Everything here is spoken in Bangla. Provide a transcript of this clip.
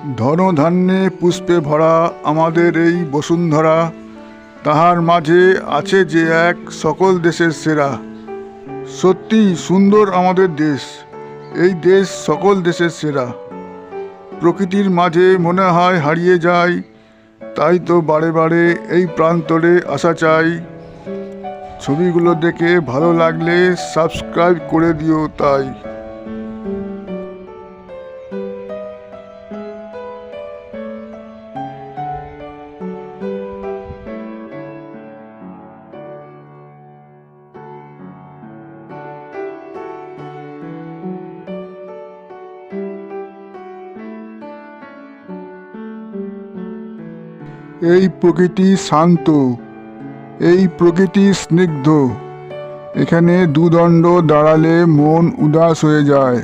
ধনধান্যে পুষ্পে ভরা আমাদের এই বসুন্ধরা, তাহার মাঝে আছে যে এক সকল দেশের সেরা। সত্যি সুন্দর আমাদের দেশ, এই দেশ সকল দেশের সেরা। প্রকৃতির মাঝে মনে হয় হারিয়ে যায়, তাই তো বারে বারে এই প্রান্তরে আসা চাই। ছবিগুলো দেখে ভালো লাগলে সাবস্ক্রাইব করে দিও তাই। এই প্রকৃতি শান্ত, এই প্রকৃতি স্নিগ্ধ, এখানে দুদণ্ড দাঁড়ালে মন উদাস হয়ে যায়।